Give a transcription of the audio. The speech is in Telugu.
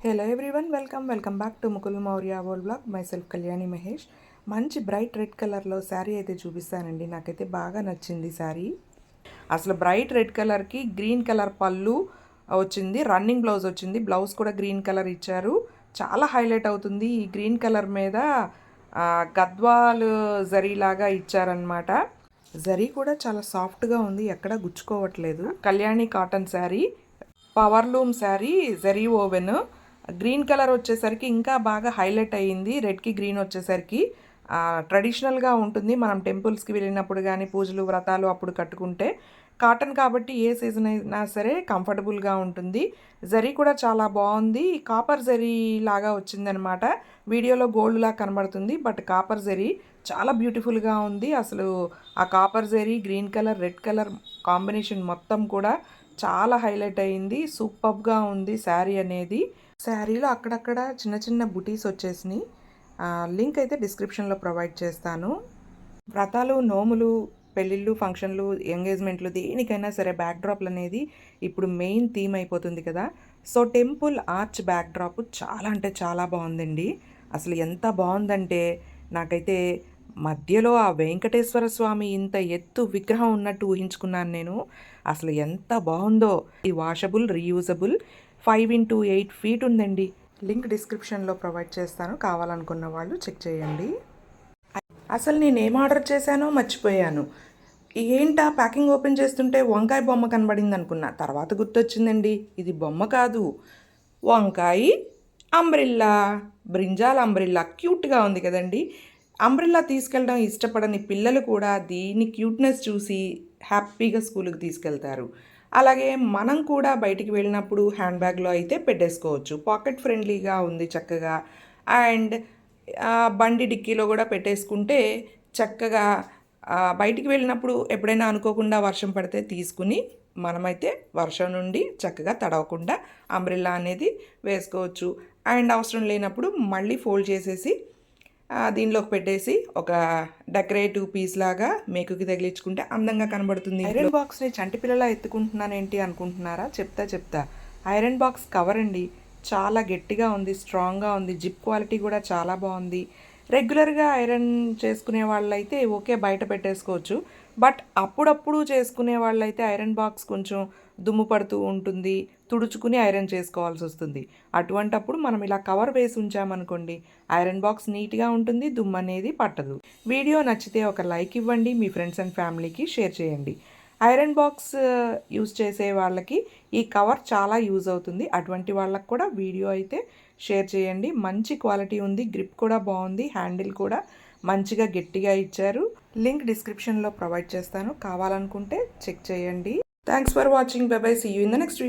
Hello everyone, welcome back to Mukul Maurya world blog. My self Kalyani Mahesh. మంచి బ్రైట్ రెడ్ కలర్లో శారీ అయితే చూపిస్తానండి. నాకైతే బాగా నచ్చింది శారీ. అసలు బ్రైట్ రెడ్ కలర్కి గ్రీన్ కలర్ పళ్ళు వచ్చింది, రన్నింగ్ బ్లౌజ్ వచ్చింది. బ్లౌజ్ కూడా గ్రీన్ కలర్ ఇచ్చారు, చాలా హైలైట్ అవుతుంది. ఈ గ్రీన్ కలర్ మీద గద్వాలు జరీలాగా ఇచ్చారనమాట. జరీ కూడా చాలా సాఫ్ట్గా ఉంది, ఎక్కడ గుచ్చుకోవట్లేదు. Kalyani cotton saree, powerloom saree, zari woven. Green colour వచ్చేసరికి ఇంకా బాగా హైలైట్ అయ్యింది. రెడ్కి గ్రీన్ వచ్చేసరికి ట్రెడిషనల్గా ఉంటుంది. మనం టెంపుల్స్కి వెళ్ళినప్పుడు కానీ, పూజలు వ్రతాలు అప్పుడు కట్టుకుంటే. కాటన్ కాబట్టి ఏ సీజన్ అయినా సరే కంఫర్టబుల్గా ఉంటుంది. జరీ కూడా చాలా బాగుంది. కాపర్ జరీ లాగా వచ్చిందనమాట. వీడియోలో గోల్డ్లా కనబడుతుంది, బట్ కాపర్ జరీ చాలా బ్యూటిఫుల్గా ఉంది. అసలు ఆ copper zari, green colour, red colour combination మొత్తం కూడా చాలా హైలైట్ అయ్యింది. సూపర్గా ఉంది శారీ అనేది. శారీలో అక్కడక్కడ చిన్న చిన్న బుటీస్ వచ్చేసినాయి. లింక్ అయితే డిస్క్రిప్షన్లో ప్రొవైడ్ చేస్తాను. వ్రతాలు, నోములు, పెళ్ళిళ్ళు, ఫంక్షన్లు, ఎంగేజ్మెంట్లు, దేనికైనా సరే బ్యాక్డ్రాప్లు అనేది ఇప్పుడు మెయిన్ థీమ్ అయిపోతుంది కదా. సో టెంపుల్ ఆర్చ్ బ్యాక్డ్రాప్ చాలా అంటే చాలా బాగుందండి. అసలు ఎంత బాగుందంటే నాకైతే మధ్యలో ఆ వెంకటేశ్వర స్వామి ఇంత ఎత్తు విగ్రహం ఉన్నట్టు ఊహించుకున్నాను నేను. అసలు ఎంత బాగుందో. ఈ వాషబుల్, రీయూజబుల్, 5x8 ఫీట్ ఉందండి. లింక్ డిస్క్రిప్షన్లో ప్రొవైడ్ చేస్తాను, కావాలనుకున్న వాళ్ళు చెక్ చేయండి. అసలు నేను ఏం ఆర్డర్ చేశానో మర్చిపోయాను. ఏంటా ప్యాకింగ్ ఓపెన్ చేస్తుంటే వంకాయ బొమ్మ కనబడింది అనుకున్నా. తర్వాత గుర్తొచ్చిందండి, ఇది బొమ్మ కాదు, వంకాయ అంబ్రిల్లా, బ్రింజాల్ అంబ్రిల్లా. క్యూట్గా ఉంది కదండి. అంబ్రిల్లా తీసుకెళ్ళడం ఇష్టపడని పిల్లలు కూడా దీని క్యూట్నెస్ చూసి హ్యాపీగా స్కూల్కి తీసుకెళ్తారు. అలాగే మనం కూడా బయటికి వెళ్ళినప్పుడు హ్యాండ్ బ్యాగ్లో అయితే పెట్టేసుకోవచ్చు. పాకెట్ ఫ్రెండ్లీగా ఉంది చక్కగా. అండ్ బండి డిక్కీలో కూడా పెట్టేసుకుంటే చక్కగా బయటికి వెళ్ళినప్పుడు ఎప్పుడైనా అనుకోకుండా వర్షం పడితే తీసుకుని మనమైతే వర్షం నుండి చక్కగా తడవకుండా అంబ్రెల్లా అనేది వేసుకోవచ్చు. అండ్ అవసరం లేనప్పుడు మళ్ళీ ఫోల్డ్ చేసేసి దీనిలోకి పెట్టేసి ఒక డెకరేటివ్ పీస్ లాగా మేకుకి తగిలించుకుంటే అందంగా కనబడుతుంది. ఐరన్ బాక్స్ని చంటి పిల్లలా ఎత్తుకుంటున్నానేంటి అనుకుంటున్నారా? చెప్తా. ఐరన్ బాక్స్ కవర్ అండి, చాలా గట్టిగా ఉంది, స్ట్రాంగ్గా ఉంది. జిప్ క్వాలిటీ కూడా చాలా బాగుంది. రెగ్యులర్గా ఐరన్ చేసుకునే వాళ్ళైతే ఓకే, బయట పెట్టేసుకోవచ్చు. బట్ అప్పుడప్పుడు చేసుకునే వాళ్ళైతే ఐరన్ బాక్స్ కొంచెం దుమ్ము పడుతూ ఉంటుంది, తుడుచుకుని ఐరన్ చేసుకోవాల్సి వస్తుంది. అటువంటప్పుడు మనం ఇలా కవర్ వేసి ఉంచామనుకోండి, ఐరన్ బాక్స్ నీట్గా ఉంటుంది, దుమ్ము అనేది పట్టదు. వీడియో నచ్చితే ఒక లైక్ ఇవ్వండి, మీ ఫ్రెండ్స్ అండ్ ఫ్యామిలీకి షేర్ చేయండి. ఐరన్ బాక్స్ యూజ్ చేసే వాళ్ళకి ఈ కవర్ చాలా యూజ్ అవుతుంది. అటువంటి వాళ్ళకి కూడా వీడియో అయితే షేర్ చేయండి. మంచి క్వాలిటీ ఉంది, గ్రిప్ కూడా బాగుంది, హ్యాండిల్ కూడా మంచిగా గట్టిగా ఇచ్చారు. లింక్ డిస్క్రిప్షన్లో ప్రొవైడ్ చేస్తాను, కావాలనుకుంటే చెక్ చేయండి. Thanks for watching. Bye bye, see you in the next video.